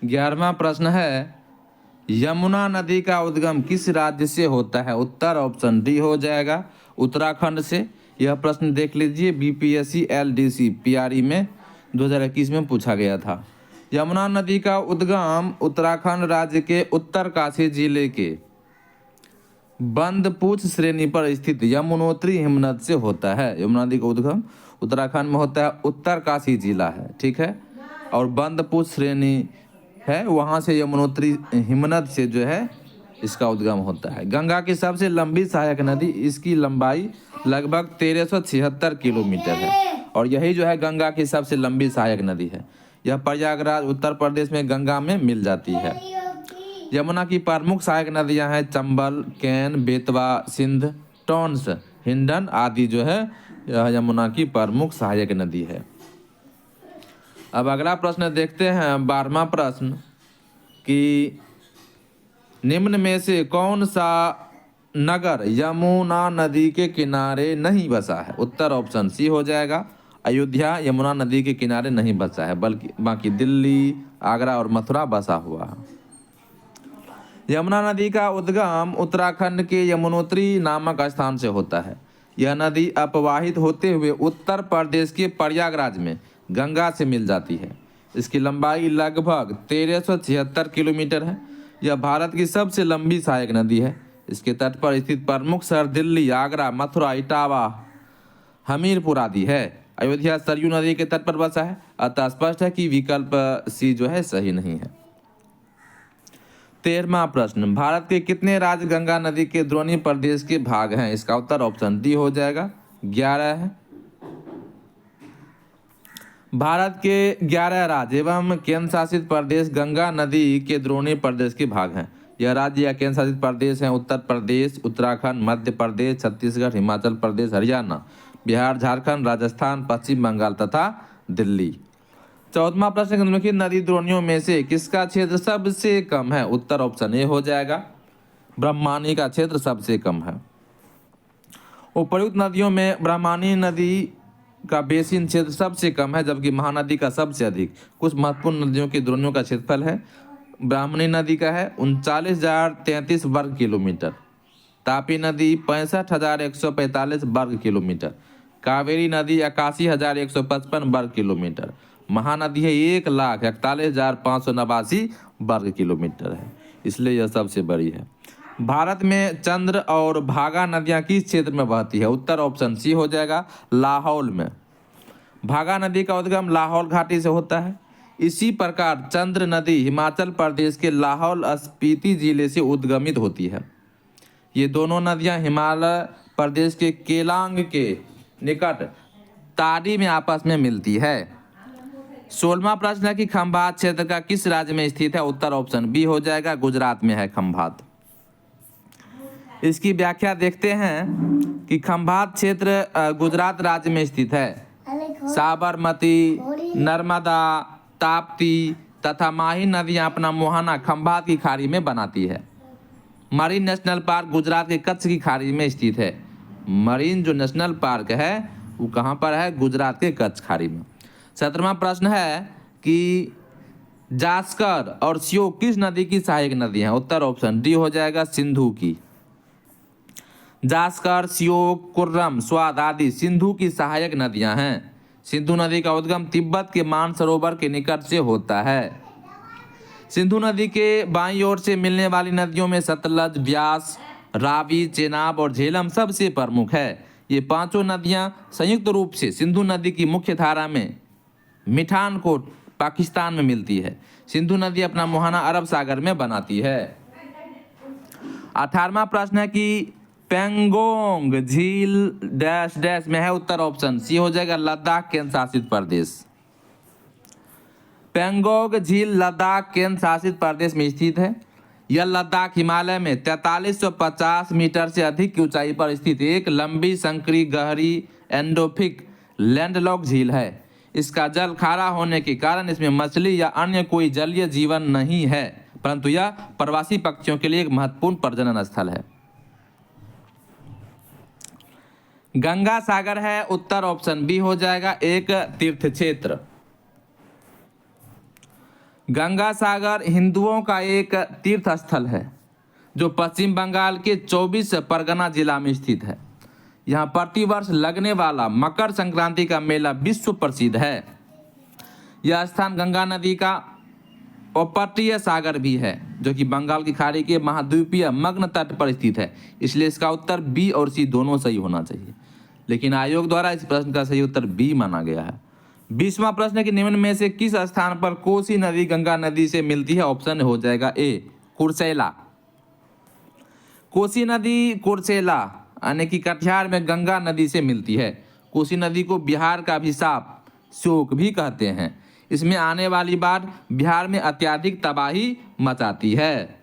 11वां प्रश्न है, यमुना नदी का उद्गम किस राज्य से होता है? उत्तर ऑप्शन डी हो जाएगा उत्तराखंड से। यह प्रश्न देख लीजिए, बीपीएससी एलडीसी पीआरई में 2021 में पूछा गया था। यमुना नदी का उद्गम उत्तराखंड राज्य के उत्तरकाशी जिले के बंदपूछ श्रेणी पर स्थित यमुनोत्री हिमनद से होता है। यमुना नदी का उद्गम उत्तराखंड में होता है, उत्तरकाशी जिला है, ठीक है, और बंदपूछ श्रेणी है, वहाँ से यमुनोत्री हिमनद से जो है इसका उद्गम होता है। गंगा की सबसे लंबी सहायक नदी, इसकी लंबाई लगभग 1376 किलोमीटर है और यही जो है गंगा की सबसे लंबी सहायक नदी है। यह प्रयागराज उत्तर प्रदेश में गंगा में मिल जाती है। यमुना की प्रमुख सहायक नदियां हैं चंबल, केन, बेतवा, सिंध, टोंस, हिंडन आदि जो है यह यमुना की प्रमुख सहायक नदी है। अब अगला प्रश्न देखते हैं, 12वां प्रश्न कि निम्न में से कौन सा नगर यमुना नदी के किनारे नहीं बसा है? उत्तर ऑप्शन सी हो जाएगा, अयोध्या यमुना नदी के किनारे नहीं बसा है, बल्कि बाकी दिल्ली, आगरा और मथुरा बसा हुआ है। यमुना नदी का उद्गम उत्तराखंड के यमुनोत्री नामक स्थान से होता है। यह नदी अपवाहित होते हुए उत्तर प्रदेश के प्रयागराज में गंगा से मिल जाती है। इसकी लंबाई लगभग 1376 किलोमीटर है। यह भारत की सबसे लंबी सहायक नदी है। इसके तट पर स्थित प्रमुख शहर दिल्ली, आगरा, मथुरा, इटावा, हमीरपुर आदि है। अयोध्या सरयू नदी के तट पर बसा है, अतः स्पष्ट है कि विकल्प सी जो है सही नहीं है। 13वां प्रश्न, भारत के कितने राज्य गंगा नदी के द्रोणी प्रदेश के भाग हैं? इसका उत्तर ऑप्शन डी हो जाएगा, 11 है। भारत के 11 राज्य एवं केंद्र शासित प्रदेश गंगा नदी के द्रोणी प्रदेश के भाग हैं। यह राज्य या केंद्र शासित प्रदेश हैं उत्तर प्रदेश, उत्तराखंड, मध्य प्रदेश, छत्तीसगढ़, हिमाचल प्रदेश, हरियाणा, बिहार, झारखंड, राजस्थान, पश्चिम बंगाल तथा दिल्ली। 14वां प्रश्न, निम्नलिखित नदी द्रोणियों में से किसका क्षेत्र सबसे कम है? उत्तर ऑप्शन ए हो जाएगा, ब्रह्मणी का क्षेत्र सबसे कम है। उपर्युक्त नदियों में ब्रह्मणी नदी का बेसिन क्षेत्र सबसे कम है, जबकि महानदी का सबसे अधिक। कुछ महत्वपूर्ण नदियों की द्रोणियों का क्षेत्रफल है, ब्राह्मणी नदी का है 39,033 वर्ग किलोमीटर, तापी नदी 65,145 वर्ग किलोमीटर, कावेरी नदी 81,155 वर्ग किलोमीटर, महानदी है 1,41,589 वर्ग किलोमीटर है, इसलिए यह सबसे बड़ी है। भारत में चंद्र और भागा नदियां किस क्षेत्र में बहती है? उत्तर ऑप्शन सी हो जाएगा, लाहौल में। भागा नदी का उद्गम लाहौल घाटी से होता है। इसी प्रकार चंद्र नदी हिमाचल प्रदेश के लाहौल स्पीति जिले से उद्गमित होती है। ये दोनों नदियां हिमालय प्रदेश के केलांग के निकट ताड़ी में आपस में मिलती है। 16वां प्रश्न है कि खंभात क्षेत्र का किस राज्य में स्थित है? उत्तर ऑप्शन बी हो जाएगा, गुजरात में है खंभात। इसकी व्याख्या देखते हैं कि खंभात क्षेत्र गुजरात राज्य में स्थित है। साबरमती, नर्मदा, ताप्ती तथा माही नदियां अपना मुहाना खंभात की खाड़ी में बनाती है। मरीन नेशनल पार्क गुजरात के कच्छ की खाड़ी में स्थित है। मरीन जो नेशनल पार्क है वो कहाँ पर है? गुजरात के कच्छ खाड़ी में। 17वां प्रश्न है कि जास्कर और श्योक किस नदी की सहायक नदी है? उत्तर ऑप्शन डी हो जाएगा, सिंधु की। जास्कर, श्योक, कुर्रम, स्वाद आदि सिंधु की सहायक नदियां हैं। सिंधु नदी का उद्गम तिब्बत के मानसरोवर के निकट से होता है। सिंधु नदी के बाईं ओर से मिलने वाली नदियों में सतलज, ब्यास, रावी, चेनाब और झेलम सबसे प्रमुख है। ये पांचों नदियां संयुक्त रूप से सिंधु नदी की मुख्य धारा में मिठानकोट पाकिस्तान में मिलती है। सिंधु नदी अपना मुहाना अरब सागर में बनाती है। 18वां प्रश्न है कि पेंगोंग झील डैश डैश में है? उत्तर ऑप्शन सी हो जाएगा, लद्दाख केंद्र शासित प्रदेश। पेंगोंग झील लद्दाख केंद्र शासित प्रदेश में स्थित है। यह लद्दाख हिमालय में 4350 मीटर से अधिक की ऊंचाई पर स्थित एक लंबी, संकरी, गहरी, एंडोफिक लैंडलॉक झील है। इसका जल खारा होने के कारण इसमें मछली या अन्य कोई जलीय जीवन नहीं है, परंतु यह प्रवासी पक्षियों के लिए एक महत्वपूर्ण प्रजनन स्थल है। गंगा सागर है, उत्तर ऑप्शन बी हो जाएगा, एक तीर्थ क्षेत्र। गंगा सागर हिंदुओं का एक तीर्थ स्थल है जो पश्चिम बंगाल के 24 परगना जिला में स्थित है। यहाँ प्रतिवर्ष लगने वाला मकर संक्रांति का मेला विश्व प्रसिद्ध है। यह स्थान गंगा नदी का अपतटीय सागर भी है जो कि बंगाल की खाड़ी के महाद्वीपीय मग्न तट पर स्थित है। इसलिए इसका उत्तर बी और सी दोनों सही होना चाहिए, लेकिन आयोग द्वारा इस प्रश्न का सही उत्तर बी माना गया है। 20वां प्रश्न कि निम्न में से किस स्थान पर कोसी नदी गंगा नदी से मिलती है? ऑप्शन हो जाएगा ए कुर्सेला। कोसी नदी कुर्सेला यानी कि कटिहार में गंगा नदी से मिलती है। कोसी नदी को बिहार का अभिशाप शोक भी कहते हैं। इसमें आने वाली बाढ़ बिहार में अत्यधिक तबाही मचाती है।